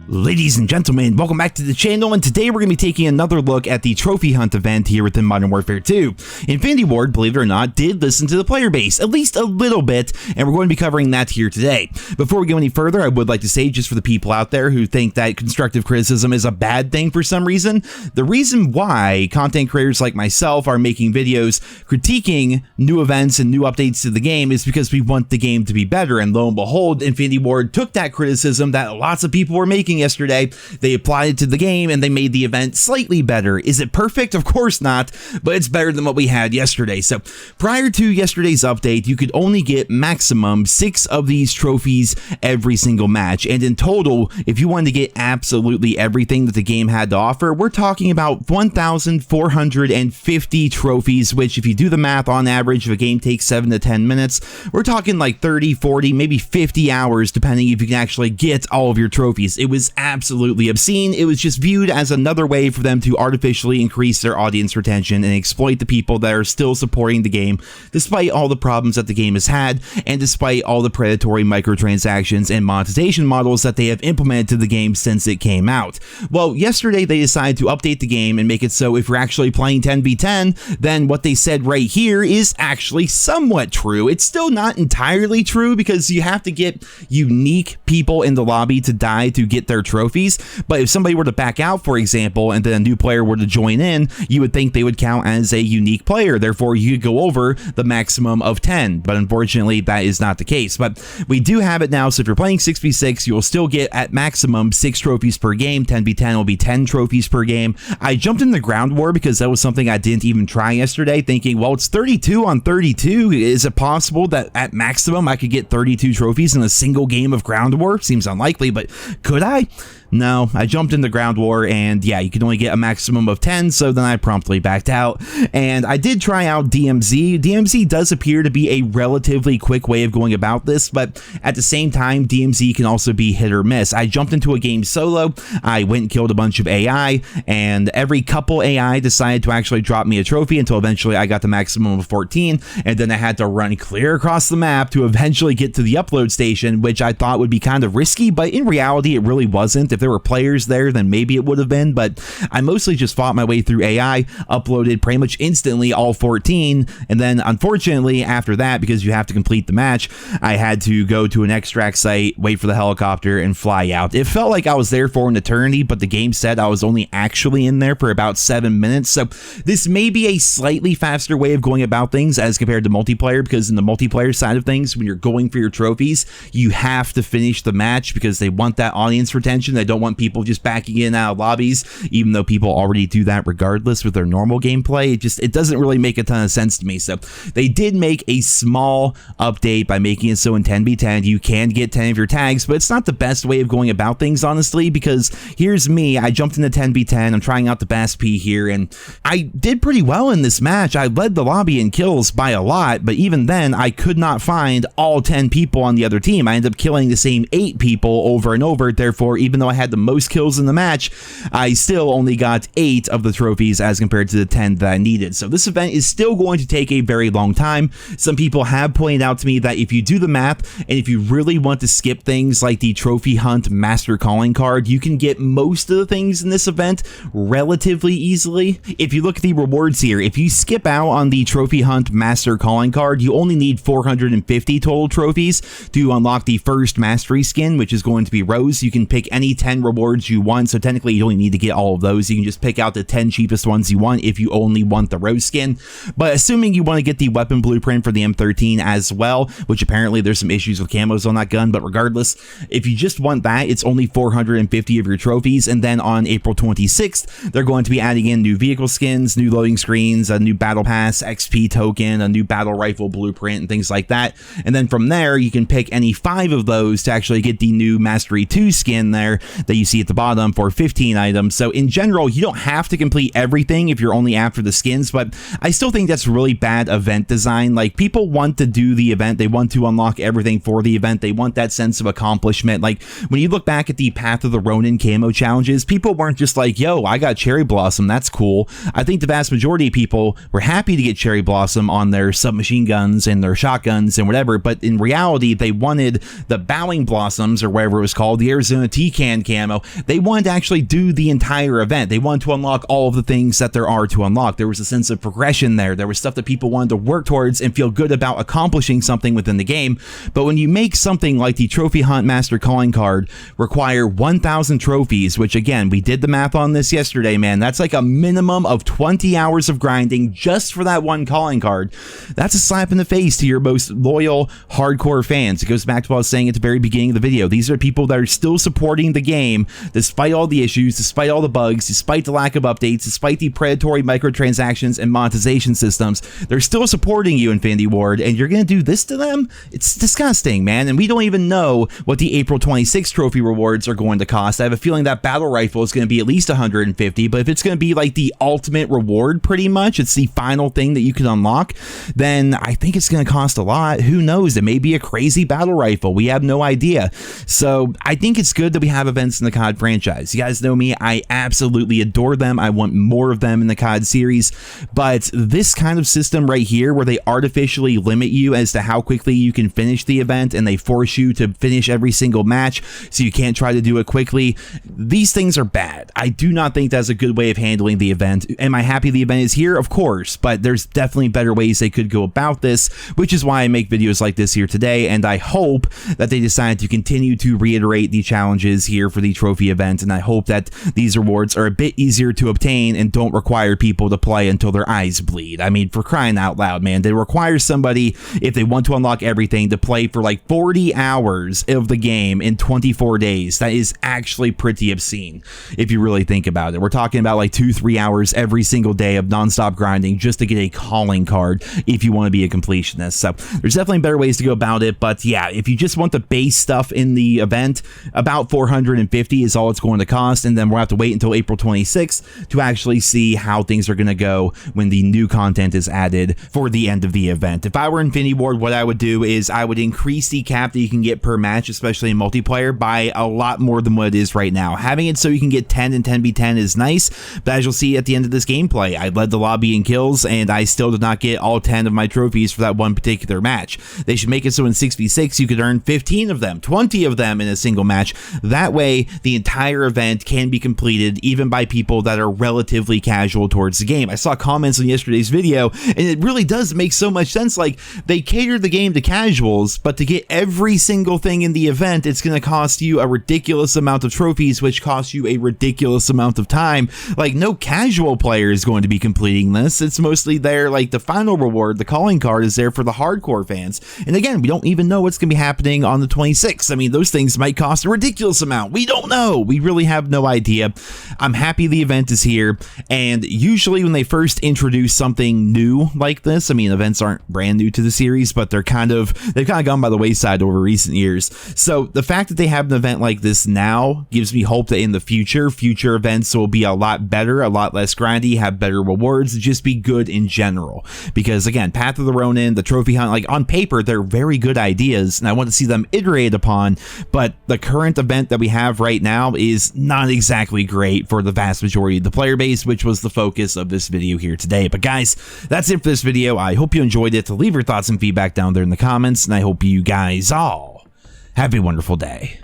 Ladies and gentlemen, welcome back to the channel, and today we're going to be taking another look at the Trophy Hunt event here within Modern Warfare 2. Infinity Ward, believe it or not, did listen to the player base, at least a little bit, and we're going to be covering that here today. Before we go any further, I would like to say, just for the people out there who think that constructive criticism is a bad thing for some reason, the reason why content creators like myself are making videos critiquing new events and new updates to the game is because we want the game to be better, and lo and behold, Infinity Ward took that criticism that lots of people were making yesterday, they applied it to the game, and they made the event slightly better. Is it perfect? Of course not, but it's better than what we had yesterday. So prior to yesterday's update, you could only get maximum 6 of these trophies every single match, and in total, if you wanted to get absolutely everything that the game had to offer, we're talking about 1,450 trophies, which if you do the math, on average, if a game takes 7 to 10 minutes, we're talking like 30, 40, maybe 50 hours, depending if you can actually get all of your trophies. It was absolutely obscene. It was just viewed as another way for them to artificially increase their audience retention and exploit the people that are still supporting the game, despite all the problems that the game has had, and despite all the predatory microtransactions and monetization models that they have implemented to the game since it came out. Well, yesterday they decided to update the game and make it so if you're actually playing 10v10, then what they said right here is actually somewhat true. It's still not entirely true because you have to get unique people in the lobby to die to get their trophies, but if somebody were to back out, for example, and then a new player were to join in, you would think they would count as a unique player, therefore you could go over the maximum of 10, but unfortunately that is not the case. But we do have it now, so if you're playing 6v6, you will still get at maximum 6 trophies per game. 10v10 will be 10 trophies per game. I jumped in the ground war because that was something I didn't even try yesterday, thinking, well, it's 32 on 32, is it possible that at maximum I could get 32 trophies in a single game of ground war? Seems unlikely, but could I? No, I jumped into ground war, and yeah, you can only get a maximum of 10, so then I promptly backed out. And I did try out DMZ. DMZ does appear to be a relatively quick way of going about this, but at the same time, DMZ can also be hit or miss. I jumped into a game solo, I went and killed a bunch of AI, and every couple AI decided to actually drop me a trophy until eventually I got the maximum of 14, and then I had to run clear across the map to eventually get to the upload station, which I thought would be kind of risky, but in reality, it really wasn't. If there were players there, then maybe it would have been, but I mostly just fought my way through AI, uploaded pretty much instantly all 14, and then unfortunately after that, because you have to complete the match, I had to go to an extract site, wait for the helicopter, and fly out. It felt like I was there for an eternity, but the game said I was only actually in there for about 7 minutes, so this may be a slightly faster way of going about things as compared to multiplayer, because in the multiplayer side of things, when you're going for your trophies, you have to finish the match because they want that audience retention. They don't want people just backing in and out of lobbies, even though people already do that regardless with their normal gameplay. It doesn't really make a ton of sense to me. So they did make a small update by making it so in 10v10 you can get 10 of your tags, but it's not the best way of going about things, honestly, because here's me, I jumped into 10v10, I'm trying out the BASP here, and I did pretty well in this match. I led the lobby in kills by a lot, but even then I could not find all 10 people on the other team. I ended up killing the same 8 people over and over, therefore even though I had the most kills in the match, I still only got 8 of the trophies as compared to the 10 that I needed. So this event is still going to take a very long time. Some people have pointed out to me that if you do the math, and if you really want to skip things like the Trophy Hunt Master Calling card, you can get most of the things in this event relatively easily. If you look at the rewards here, if you skip out on the Trophy Hunt Master Calling card, you only need 450 total trophies to unlock the first mastery skin, which is going to be Rose. You can pick any 10 rewards you want, so technically you don't need to get all of those. You can just pick out the 10 cheapest ones you want if you only want the Rose skin. But assuming you want to get the weapon blueprint for the M13 as well, which apparently there's some issues with camos on that gun, but regardless, if you just want that, it's only 450 of your trophies. And then on April 26th, they're going to be adding in new vehicle skins, new loading screens, a new battle pass, XP token, a new battle rifle blueprint, and things like that. And then from there, you can pick any 5 of those to actually get the new Mastery 2 skin there, that you see at the bottom for 15 items. So in general, you don't have to complete everything if you're only after the skins, but I still think that's really bad event design. Like, people want to do the event, they want to unlock everything for the event, they want that sense of accomplishment. Like, when you look back at the Path of the Ronin camo challenges, people weren't just like, yo, I got Cherry Blossom, that's cool. I think the vast majority of people were happy to get Cherry Blossom on their submachine guns and their shotguns and whatever, but in reality, they wanted the Bowing Blossoms, or whatever it was called, the Arizona T-Can camo. They wanted to actually do the entire event. They wanted to unlock all of the things that there are to unlock. There was a sense of progression there. There was stuff that people wanted to work towards and feel good about accomplishing something within the game. But when you make something like the Trophy Hunt Master Calling Card require 1,000 trophies, which again, we did the math on this yesterday, man, that's like a minimum of 20 hours of grinding just for that one calling card. That's a slap in the face to your most loyal, hardcore fans. It goes back to what I was saying at the very beginning of the video. These are people that are still supporting the game despite all the issues, despite all the bugs, despite the lack of updates, despite the predatory microtransactions and monetization systems. They're still supporting you, Infinity Ward, and you're going to do this to them? It's disgusting, man. And we don't even know what the April 26th trophy rewards are going to cost. I have a feeling that battle rifle is going to be at least 150, but if it's going to be like the ultimate reward, pretty much, it's the final thing that you can unlock, then I think it's going to cost a lot. Who knows? It may be a crazy battle rifle. We have no idea. So I think it's good that we have events in the COD franchise. You guys know me. I absolutely adore them. I want more of them in the COD series. But this kind of system right here, where they artificially limit you as to how quickly you can finish the event, and they force you to finish every single match so you can't try to do it quickly, these things are bad. I do not think that's a good way of handling the event. Am I happy the event is here? Of course, but there's definitely better ways they could go about this, which is why I make videos like this here today, and I hope that they decide to continue to reiterate the challenges here for the trophy event, and I hope that these rewards are a bit easier to obtain and don't require people to play until their eyes bleed. I mean, for crying out loud, man, they require somebody, if they want to unlock everything, to play for like 40 hours of the game in 24 days. That is actually pretty obscene if you really think about it. We're talking about like 2-3 hours every single day of nonstop grinding just to get a calling card if you want to be a completionist. So there's definitely better ways to go about it, but yeah, if you just want the base stuff in the event, about 450 is all it's going to cost, and then we'll have to wait until April 26th to actually see how things are going to go when the new content is added for the end of the event. If I were Infinity Ward, what I would do is I would increase the cap that you can get per match, especially in multiplayer, by a lot more than what it is right now. Having it so you can get 10 and 10v10 is nice, but as you'll see at the end of this gameplay, I led the lobby in kills, and I still did not get all 10 of my trophies for that one particular match. They should make it so in 6v6 you could earn 15 of them, 20 of them in a single match. That way, the entire event can be completed even by people that are relatively casual towards the game. I saw comments on yesterday's video, and it really does make so much sense. Like, they cater the game to casuals, but to get every single thing in the event, it's going to cost you a ridiculous amount of trophies, which costs you a ridiculous amount of time. Like, no casual player is going to be completing this. It's mostly there, like, the final reward, the calling card, is there for the hardcore fans. And again, we don't even know what's going to be happening on the 26th. I mean, those things might cost a ridiculous amount. We don't know. We really have no idea. I'm happy the event is here, and usually when they first introduce something new like this, I mean, events aren't brand new to the series, but they've kind of gone by the wayside over recent years. So the fact that they have an event like this now gives me hope that in the future events will be a lot better, a lot less grindy, have better rewards, just be good in general. Because again, Path of the Ronin, the Trophy Hunt, like, on paper, they're very good ideas, and I want to see them iterated upon, but the current event that we have right now is not exactly great for the vast majority of the player base, which was the focus of this video here today. But guys, that's it for this video. I hope you enjoyed it. Leave your thoughts and feedback down there in the comments, and I hope you guys all have a wonderful day.